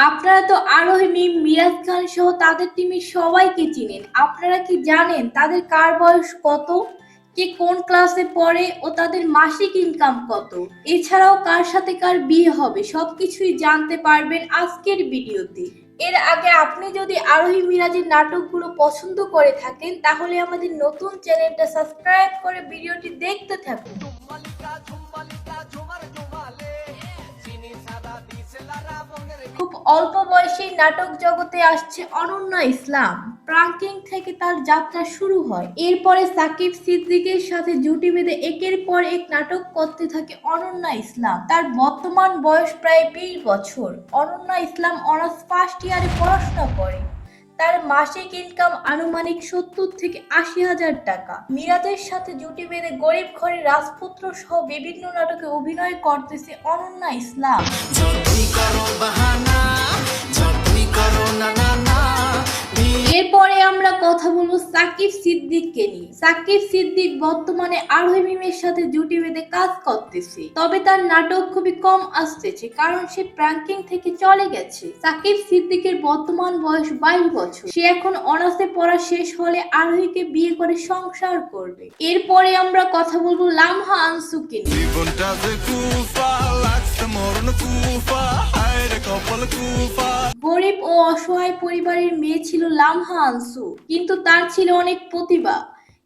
আপনারা তো আরোহী মিম, মিরাজ খান সহ তাদের টিমের সবাইকে চিনেন। আপনারা কি জানেন তাদের কার বয়স কত, কে কোন ক্লাসে পড়ে ও তাদের মাসিক ইনকাম কত? এছাড়াও কার সাথে কার বিয়ে হবে সবকিছুই জানতে পারবেন আজকের ভিডিওতে। এর আগে আপনি যদি আরোহী মিরাজের নাটকগুলো পছন্দ করে থাকেন তাহলে আমাদের নতুন চ্যানেলটা সাবস্ক্রাইব করে ভিডিওটি দেখতে থাকুন। খুব অল্প বয়সেই নাটক জগতে আসছে অনন্যা ইসলাম। প্রাঙ্কিং থেকে তার যাত্রা শুরু হয়। এরপরে সাকিব সিদ্দিকের সাথে জুটি বেঁধে একের পর এক নাটক করতে থাকে অনন্যা ইসলাম। তার বর্তমান বয়স প্রায় 20 বছর। অনন্যা ইসলাম অনার্স ফার্স্ট ইয়ারে পড়াশোনা করে। তার মাসিক ইনকাম আনুমানিক 70 থেকে 80,000 টাকা। মিরাজের সাথে জুটি বেঁধে গরিব ঘরের রাজপুত্র সহ বিভিন্ন নাটকে অভিনয় করতেছে অনন্যা ইসলাম। এরপরে আমরা কথা বলবো সাকিব সিদ্দিককে নিয়ে। সাকিব সিদ্দিক বর্তমানে আরোহী মিমের সাথে জুটি বেঁধে কাজ করতেছে, তবে তার নাটক খুবই কম আসতেছে কারণ সে প্র্যাঙ্কিং থেকে চলে গেছে। সাকিব সিদ্দিকের বর্তমান বয়স 22 বছর। সে এখন অনার্সে পড়া শেষ হলে আরোহীকে বিয়ে করে সংসার করবে। এরপরে আমরা কথা বলবো লামহা আনসুকে নিয়ে। গরিব ও অসহায় পরিবারের মেয়ে ছিল লামহা আনসু, কিন্তু তার ছিল অনেক প্রতিভা।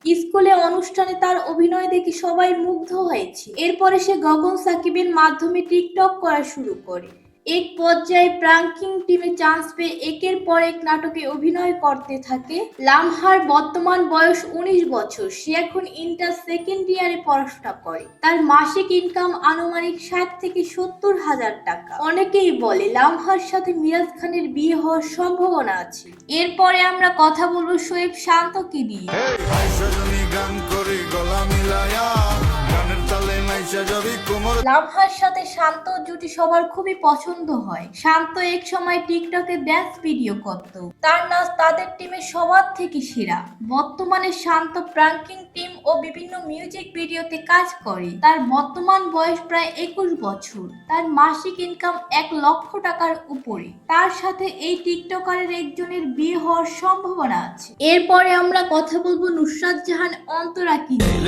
স্কুলে অনুষ্ঠানে তার অভিনয় দেখে সবাই মুগ্ধ হয়েছে। এরপরে সে গগন সাকিবের মাধ্যমে টিকটক করা শুরু করে। এক পর্যায়ে প্রাঙ্কিং টিমে চান্স পেয়ে একের পর এক নাটকে অভিনয় করতে থাকে। লামহার বর্তমান বয়স 19 বছর। সে এখন ইন্টার সেকেন্ড ইয়ারে পড়াশোনা করে। তার মাসিক ইনকাম আনুমানিক 60 থেকে 70,000 টাকা। অনেকেই বলে লামহার সাথে মিরাজ খানের বিয়ে হওয়ার সম্ভাবনা আছে। এরপরে আমরা কথা বলবো শোয়েব শান্তকে নিয়ে। লামহার সাথে শান্ত জুটি সবার খুবই পছন্দ হয়। শান্ত এক সময় টিকটকে ড্যান্স ভিডিও করত। তার নাচ তাদের টিমের সবার থেকে সেরা। বর্তমানে শান্ত প্রাঙ্কিং টিম ও বিভিন্ন মিউজিক ভিডিওতে কাজ করে। তার বর্তমান বয়স প্রায় 21 বছর। তার মাসিক ইনকাম 1 লক্ষ টাকার উপরে। তার সাথে এই টিকটকারের একজনের বিয়ে হওয়ার সম্ভাবনা আছে। এরপরে আমরা কথা বলবো নুসরাত জাহান অন্তরাকে নিয়ে।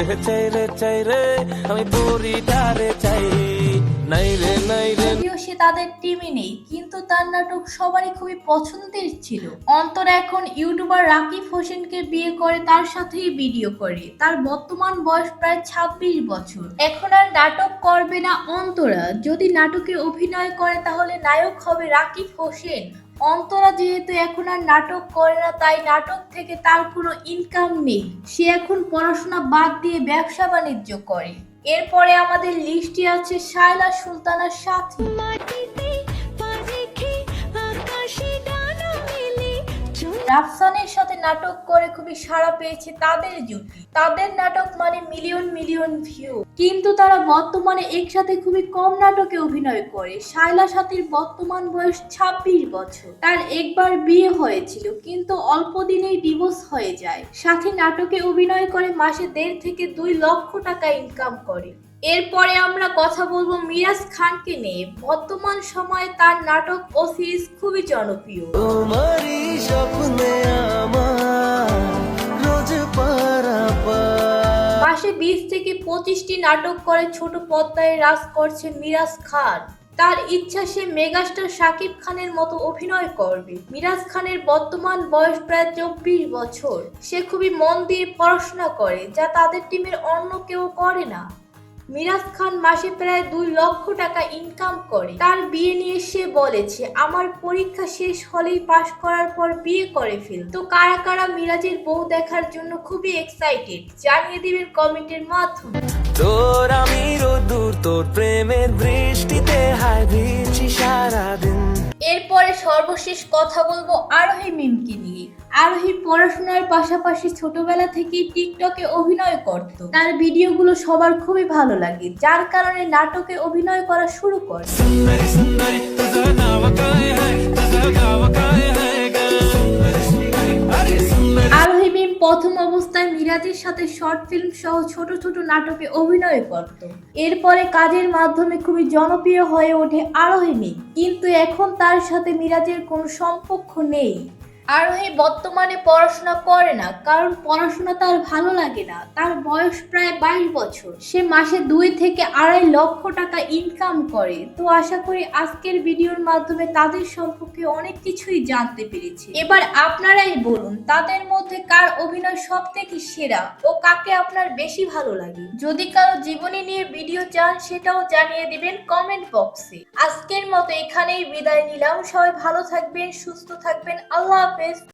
যদিও সে তাদের টিমে নেই, কিন্তু তার নাটক সবারই খুবই পছন্দের ছিল। অন্তরা এখন ইউটিউবার রাকিব হোসেনকে বিয়ে করে তার সাথেই ভিডিও করে। তার বর্তমান বয়স প্রায় 26 বছর। এখন আর নাটক করবে না অন্তরা। যদি নাটকে অভিনয় করে তাহলে নায়ক হবে রাকিব হোসেন। অন্তরা যেহেতু এখন আর নাটক করে না, তাই নাটক থেকে তার কোনো ইনকাম নেই। সে এখন পড়াশোনা বাদ দিয়ে ব্যবসা বাণিজ্য করে। এরপরে আমাদের লিস্টে আছে শায়লা সুলতানার সাথে। রাফসানের সাথে নাটক করে খুবই সাড়া পেয়েছে তাদের জুটি। তাদের নাটক মানে মিলিয়ন মিলিয়ন ভিউ, কিন্তু তারা বর্তমানে একসাথে খুবই কম নাটকে অভিনয় করে। শায়লা সাথীর বর্তমান বয়স 26 বছর। তার একবার বিয়ে হয়েছিল, কিন্তু অল্প দিনেই ডিভোর্স হয়ে যায়। সাথী নাটকে অভিনয় করে মাসে 1.5 থেকে 2 লক্ষ টাকা ইনকাম করে। এরপরে আমরা কথা বলবো মিরাজ খানকে নিয়ে। বর্তমান সময়ে তার নাটক ও সিরিজ খুবই জনপ্রিয়। মাসে 20 থেকে 25টি নাটক করে ছোট পর্দায় রাজ করছে মিরাজ খান। তার ইচ্ছা সে মেগাস্টার শাকিব খানের মতো অভিনয় করবে। মিরাজ খানের বর্তমান বয়স প্রায় 24 বছর। সে খুবই মন দিয়ে পড়াশোনা করে, যা তাদের টিমের অন্য কেউ করে না। মিরাজ খান মাসে প্রায় 2 লক্ষ টাকা ইনকাম করে। তার বিয়ে নিয়ে সে বলেছে, আমার পরীক্ষা শেষ হলেই পাশ করার পর বিয়ে করে ফেল। তো কারা কারা মিরাজের বউ দেখার জন্য খুবই এক্সাইটেড জানিয়ে দিবেন কমেন্টের মাধ্যমে। তোর আমি রোদুর তোর প্রেমের বৃষ্টিতে হায় ভিজছি সারাদিন। এরপরে সর্বশেষ কথা বলবো আরোহী মিমকে নিয়ে। আরোহী পড়াশোনার পাশাপাশি ছোটবেলা থেকেই টিকটকে অভিনয় করত। তার ভিডিওগুলো সবার খুবই ভালো লাগে, যার কারণে নাটকে অভিনয় করা শুরু করে। আরোহী মিম প্রথম অবস্থায় মিরাজের সাথে শর্ট ফিল্ম সহ ছোট ছোট নাটকে অভিনয় করত। এরপরে কাজের মাধ্যমে খুবই জনপ্রিয় হয়ে ওঠে আরোহী, কিন্তু এখন তার সাথে মিরাজের কোনো সম্পর্ক নেই। আরোহী বর্তমানে পড়াশোনা করে না, কারণ পড়াশোনা তার ভালো লাগে না। তার বয়স প্রায় 22 বছর। সে মাসে 2 থেকে 2.5 লক্ষ টাকা ইনকাম করে। তো আশা করি আজকের ভিডিওর মাধ্যমে তাদের সম্পর্কে অনেক কিছুই জানতে পেরেছি। এবার আপনারাই বলুন, তাদের মধ্যে কার অভিনয় সব থেকে সেরা ও কাকে আপনার বেশি ভালো লাগে। যদি কারো জীবনী নিয়ে ভিডিও চান সেটাও জানিয়ে দিবেন কমেন্ট বক্সে। আজকের মতো এখানেই বিদায় নিলাম। সবাই ভালো থাকবেন, সুস্থ থাকবেন। আল্লাহ হাফেজ।